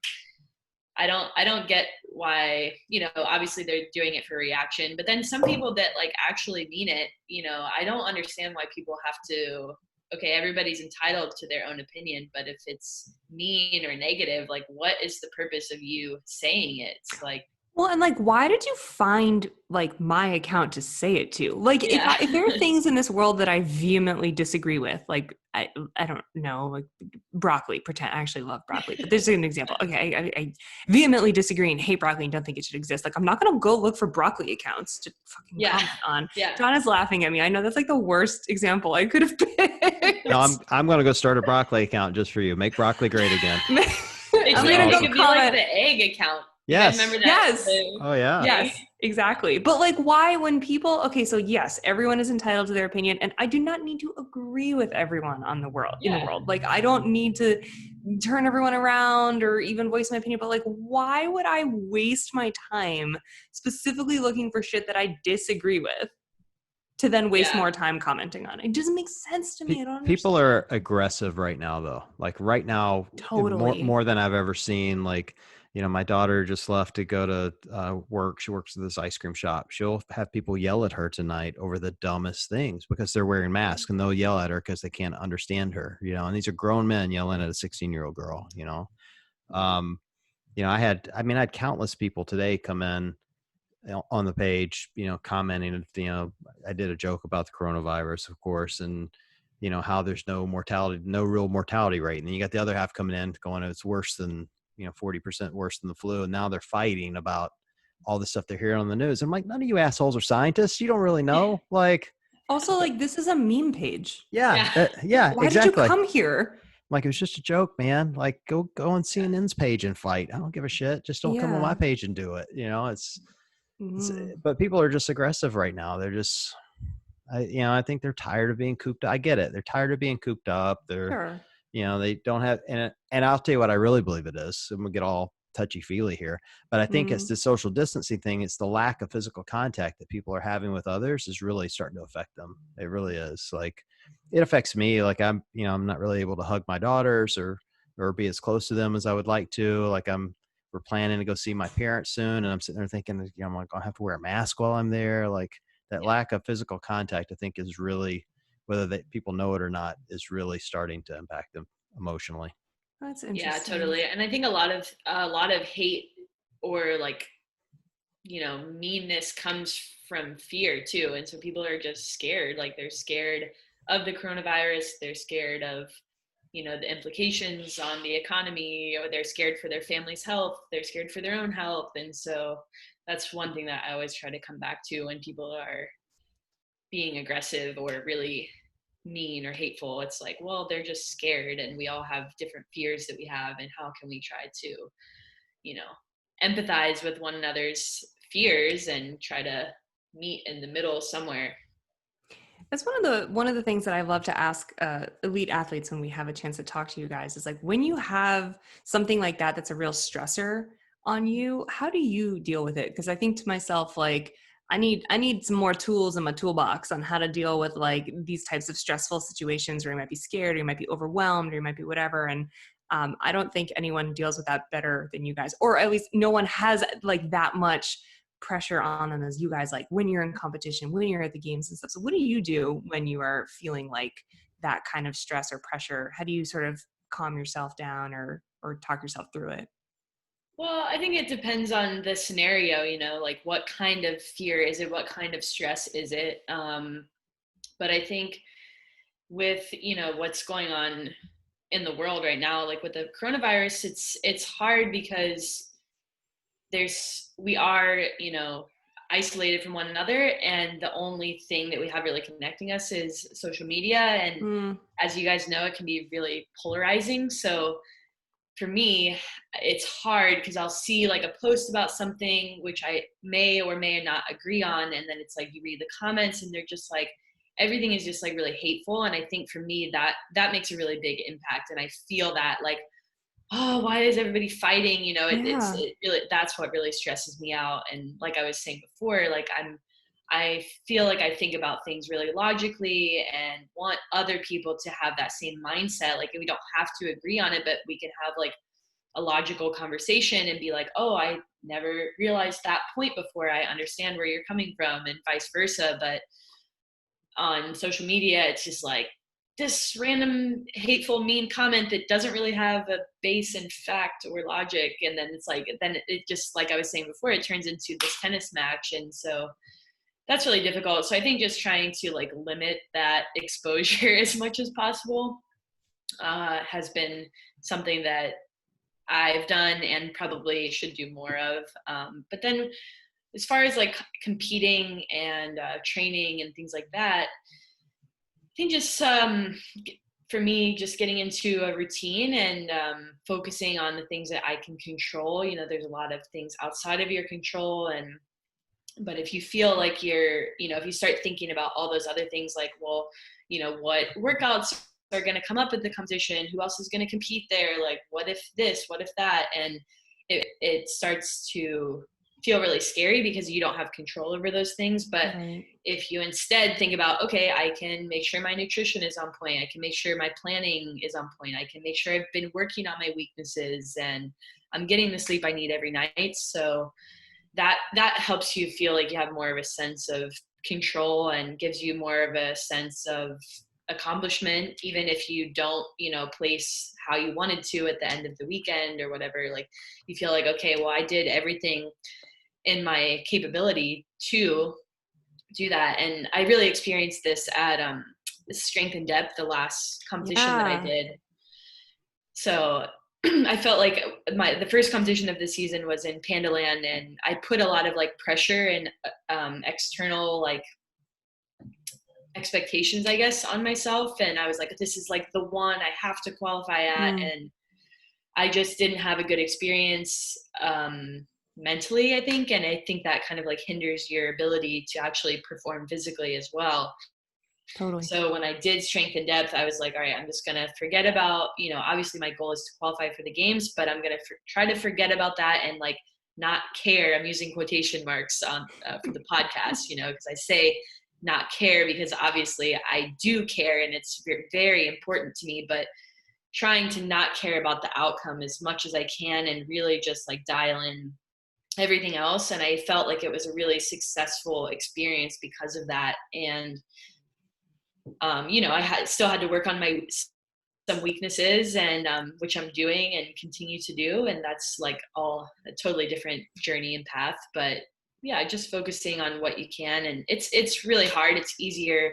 I don't get why, you know, obviously they're doing it for reaction, but then some people that like actually mean it, you know, I don't understand why people have to, okay, everybody's entitled to their own opinion, but if it's mean or negative, like what is the purpose of you saying it? It's like, Well, and like, why did you find like my account to say it to? Like, if there are things in this world that I vehemently disagree with, like I don't know, like broccoli. Pretend I actually love broccoli, but there's an example. Okay, I vehemently disagree and hate broccoli and don't think it should exist. Like, I'm not gonna go look for broccoli accounts to fucking comment on. John is laughing at me. I know that's like the worst example I could have picked. No, I'm gonna go start a broccoli account just for you. Make broccoli great again. It's like it could be like the egg account. Yes. You guys remember that? Yes. Oh yeah. Yes, exactly. But like, why when people, okay, so yes, everyone is entitled to their opinion, and I do not need to agree with everyone in the world. Like, I don't need to turn everyone around or even voice my opinion, but like, why would I waste my time specifically looking for shit that I disagree with to then waste more time commenting on it? It doesn't make sense to me. I don't understand. People are aggressive right now, though. Like right now, totally more than I've ever seen. Like, my daughter just left to go to work. She works at this ice cream shop. She'll have people yell at her tonight over the dumbest things because they're wearing masks, and they'll yell at her because they can't understand her. And these are grown men yelling at a 16-year-old girl. I had countless people today come in on the page, commenting, I did a joke about the coronavirus, of course, and, how there's no real mortality rate. And then you got the other half coming in going, it's worse than, 40% worse than the flu. And now they're fighting about all the stuff they're hearing on the news. I'm like, none of you assholes are scientists. You don't really know. Like, also, like, this is a meme page. Yeah. Why exactly. did you come here? Like, it was just a joke, man. Like, go on CNN's page and fight. I don't give a shit. Just don't come on my page and do it. But people are just aggressive right now. They're just, I think they're tired of being cooped up. I get it. They're tired of being cooped up. They're, they don't have, and I'll tell you what I really believe it is. I'm gonna get all touchy feely here, but I think it's the social distancing thing. It's the lack of physical contact that people are having with others is really starting to affect them. It really is. Like, it affects me. Like, I'm not really able to hug my daughters or be as close to them as I would like to. Like, we're planning to go see my parents soon, and I'm sitting there thinking, I'm like, I'll have to wear a mask while I'm there. Like, that lack of physical contact, I think, is really, whether people know it or not, is really starting to impact them emotionally. That's interesting. Yeah, totally. And I think a lot of hate or like, meanness comes from fear too. And so people are just scared. Like, they're scared of the coronavirus. They're scared of, the implications on the economy, or they're scared for their family's health. They're scared for their own health. And so that's one thing that I always try to come back to when people are being aggressive or really mean or hateful. It's like, well, they're just scared, and we all have different fears that we have. And how can we try to, empathize with one another's fears and try to meet in the middle somewhere? That's one of the things that I love to ask elite athletes when we have a chance to talk to you guys is like, when you have something like that that's a real stressor on you, how do you deal with it? Because I think to myself, like, I need some more tools in my toolbox on how to deal with like these types of stressful situations where you might be scared or you might be overwhelmed or you might be whatever. And I don't think anyone deals with that better than you guys, or at least no one has like that much pressure on them as you guys, like when you're in competition, when you're at the games and stuff. So what do you do when you are feeling like that kind of stress or pressure? How do you sort of calm yourself down or talk yourself through it? Well, I think it depends on the scenario, like what kind of fear is it? What kind of stress is it? But I think with, what's going on in the world right now, like with the coronavirus, it's hard because we are, isolated from one another, and the only thing that we have really connecting us is social media. And as you guys know, it can be really polarizing. So for me, it's hard because I'll see like a post about something which I may or may not agree on. And then it's like, you read the comments and they're just like, everything is just like really hateful. And I think for me, that makes a really big impact. And I feel that like, oh, why is everybody fighting? It really, that's what really stresses me out. And like I was saying before, like I feel like I think about things really logically and want other people to have that same mindset. Like, we don't have to agree on it, but we can have like a logical conversation and be like, oh, I never realized that point before. I understand where you're coming from, and vice versa. But on social media, it's just like, this random hateful mean comment that doesn't really have a base in fact or logic. And then it's like, then it just, like I was saying before, it turns into this tennis match. And so that's really difficult. So I think just trying to like limit that exposure as much as possible has been something that I've done and probably should do more of. But then as far as like competing and training and things like that, I think just for me, just getting into a routine and focusing on the things that I can control. You know, there's a lot of things outside of your control, but if you feel like you're, you know, if you start thinking about all those other things, like, well, you know, what workouts are going to come up at the competition, who else is going to compete there, like what if this, what if that, and it starts to feel really scary because you don't have control over those things. But if you instead think about, okay, I can make sure my nutrition is on point, I can make sure my planning is on point, I can make sure I've been working on my weaknesses and I'm getting the sleep I need every night, so that helps you feel like you have more of a sense of control and gives you more of a sense of accomplishment, even if you don't, you know, place how you wanted to at the end of the weekend or whatever. Like you feel like, okay, well, I did everything in my capability to do that. And I really experienced this at Strength and Depth, the last competition that I did. So I felt like the first competition of the season was in Pandaland, and I put a lot of like pressure and external like expectations, I guess, on myself. And I was like, this is like the one I have to qualify at. And I just didn't have a good experience mentally, I think. And I think that kind of like hinders your ability to actually perform physically as well. Totally. So when I did Strength and Depth, I was like, all right, I'm just going to forget about, you know, obviously my goal is to qualify for the games, but I'm going to try to forget about that and like not care. I'm using quotation marks on for the podcast, you know, because I say not care because obviously I do care and it's very important to me, but trying to not care about the outcome as much as I can and really just like dial in everything else. And I felt like it was a really successful experience because of that. And you know, I still had to work on some weaknesses, and which I'm doing and continue to do, and that's like all a totally different journey and path. But yeah, just focusing on what you can, and it's really hard. It's easier,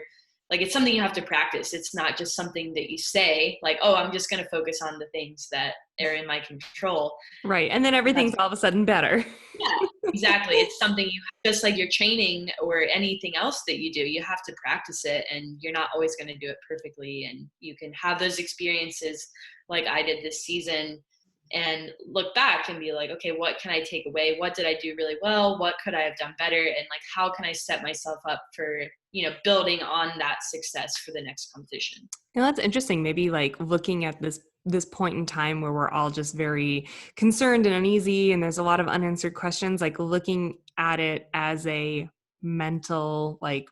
like it's something you have to practice. It's not just something that you say like, oh, I'm just going to focus on the things that are in my control. Right, and then everything's all of a sudden better. Yeah, exactly. It's something you, just like your training or anything else that you do, you have to practice it, and you're not always going to do it perfectly. And you can have those experiences like I did this season and look back and be like, okay, what can I take away? What did I do really well? What could I have done better? And like, how can I set myself up for, you know, building on that success for the next competition? You know, that's interesting. Maybe like looking at this point in time where we're all just very concerned and uneasy and there's a lot of unanswered questions, like looking at it as a mental, like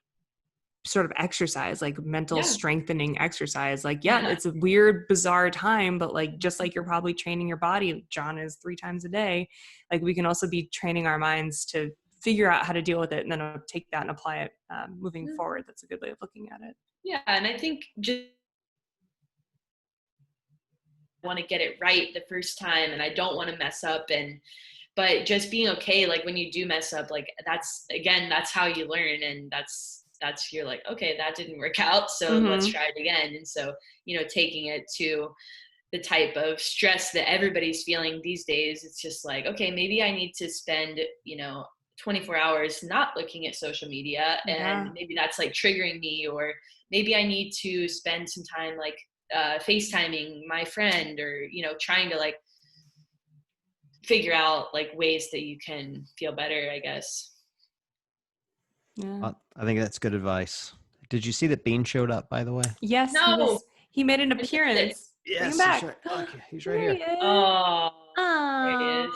sort of exercise, like mental strengthening exercise. Like, it's a weird, bizarre time, but like, just like you're probably training your body, John is 3 times a day. Like we can also be training our minds to figure out how to deal with it and then take that and apply it moving forward. That's a good way of looking at it. Yeah. And I think just want to get it right the first time and I don't want to mess up, but just being okay, like when you do mess up, like that's how you learn, and that's you're like, okay, that didn't work out, so let's try it again. And so, you know, taking it to the type of stress that everybody's feeling these days, it's just like, okay, maybe I need to spend, you know, 24 hours not looking at social media, and maybe that's like triggering me, or maybe I need to spend some time like FaceTiming my friend, or, you know, trying to like figure out like ways that you can feel better, I guess. Yeah. I think that's good advice. Did you see that Bean showed up, by the way? Yes. No. He made an appearance. Yes, bring him back. Okay, he's right here. Oh, there he is.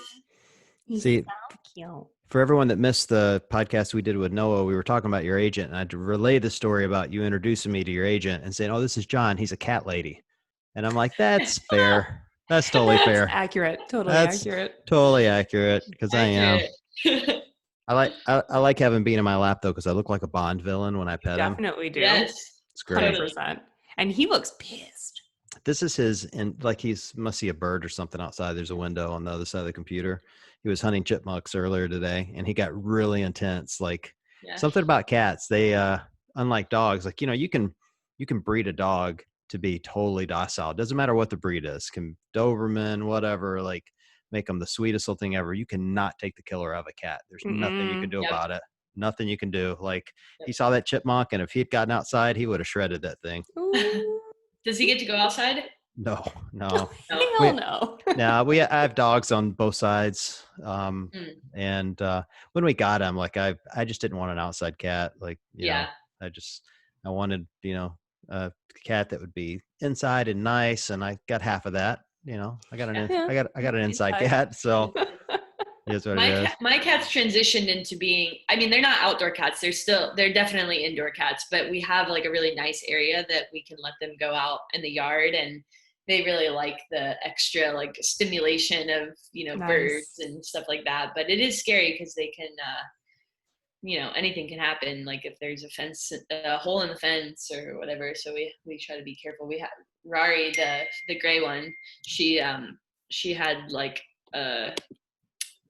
He's See, so cute. For everyone that missed the podcast we did with Noah, we were talking about your agent, and I had to relay the story about you introducing me to your agent and saying, oh, this is John. He's a cat lady. And I'm like, that's fair. That's totally fair. Accurate. Totally accurate. Totally accurate, because I am. I like having Bean in my lap, though, because I look like a Bond villain when I pet him. Definitely do. Yes. It's great. 100%. And he looks pissed. This is his, and like must see a bird or something outside. There's a window on the other side of the computer. He was hunting chipmunks earlier today, and he got really intense. Like something about cats. They, unlike dogs, like, you can breed a dog to be totally docile. It doesn't matter what the breed is. Can Doberman, whatever, like make them the sweetest little thing ever. You cannot take the killer out of a cat. There's nothing you can do about it. Nothing you can do. Like he saw that chipmunk, and if he had gotten outside, he would have shredded that thing. Does he get to go outside? No. Hell no. I have dogs on both sides. And when we got him, like I just didn't want an outside cat. Like, you know, I wanted, a cat that would be inside and nice. And I got half of that, I got an inside cat. So here's what it is. My cats transitioned into being, I mean, they're not outdoor cats. They're definitely indoor cats, but we have like a really nice area that we can let them go out in the yard, and they really like the extra like stimulation of, Nice. birds and stuff like that. But it is scary because they can, anything can happen. Like if there's a hole in the fence or whatever. So we try to be careful. We had Rari, the gray one. She had like a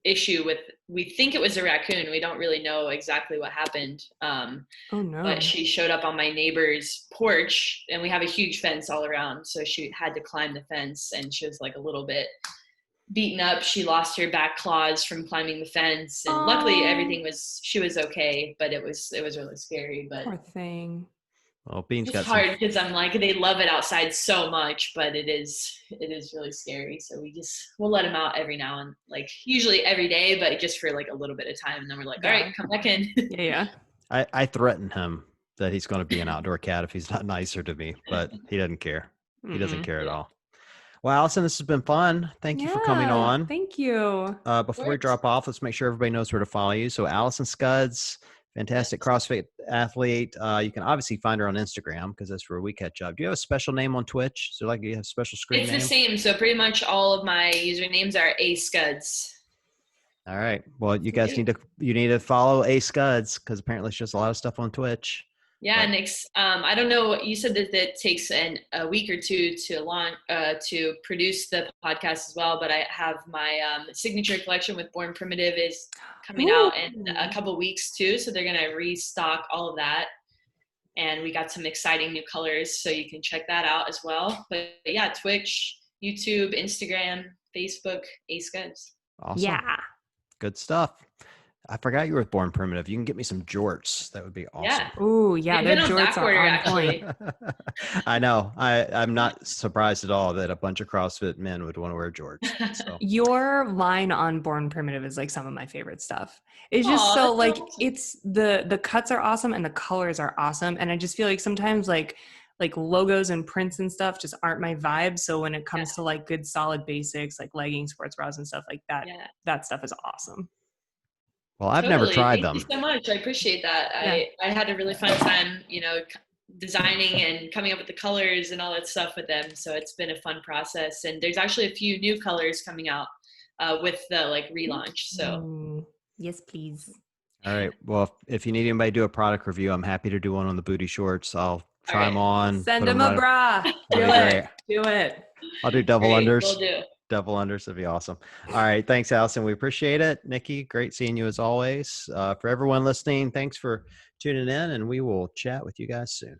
issue with, we think it was a raccoon. We don't really know exactly what happened. Oh no. But she showed up on my neighbor's porch, and we have a huge fence all around. So she had to climb the fence, and she was like a little bit beaten up. She lost her back claws from climbing the fence, and luckily she was okay, but it was really scary. But poor thing. Well, Bean's it's hard because I'm like, they love it outside so much, but it is really scary. So we'll let him out every now and like usually every day, but just for like a little bit of time, and then we're like, all right, come back in. Yeah. I threaten him that he's going to be an outdoor cat if he's not nicer to me, but he doesn't care. He doesn't care at all. Well, Alison, this has been fun. Thank you for coming on. Thank you. Before we drop off, let's make sure everybody knows where to follow you. So Alison Scudds, fantastic CrossFit athlete. You can obviously find her on Instagram because that's where we catch up. Do you have a special name on Twitch? So like you have a special screen It's name? the same. So pretty much all of my usernames are Scudds. All right. Well, you guys need to follow Scudds because apparently she does a lot of stuff on Twitch. Yeah, Nick. I don't know. You said that it takes a week or two to produce the podcast as well. But I have my signature collection with Born Primitive is coming out in a couple weeks too. So they're gonna restock all of that, and we got some exciting new colors. So you can check that out as well. But yeah, Twitch, YouTube, Instagram, Facebook, Scudds. Awesome. Yeah. Good stuff. I forgot you were Born Primitive. You can get me some jorts. That would be awesome. Yeah. Ooh, yeah. Their jorts are on point. I know. I'm not surprised at all that a bunch of CrossFit men would want to wear jorts. So. Your line on Born Primitive is like some of my favorite stuff. It's just so like awesome. It's the cuts are awesome and the colors are awesome. And I just feel like sometimes like logos and prints and stuff just aren't my vibe. So when it comes to like good solid basics, like leggings, sports bras and stuff like that, that stuff is awesome. Well, I've never tried them. Thank you so much. I appreciate that. Yeah. I had a really fun time, designing and coming up with the colors and all that stuff with them. So it's been a fun process. And there's actually a few new colors coming out with the like relaunch. So yes, please. All right. Well, if you need anybody to do a product review, I'm happy to do one on the booty shorts. I'll try them on. Send them a bra. Do it. I'll do double unders. Will do. Double unders would be awesome. All right. Thanks, Alison. We appreciate it. Nikki, great seeing you as always. For everyone listening, thanks for tuning in, and we will chat with you guys soon.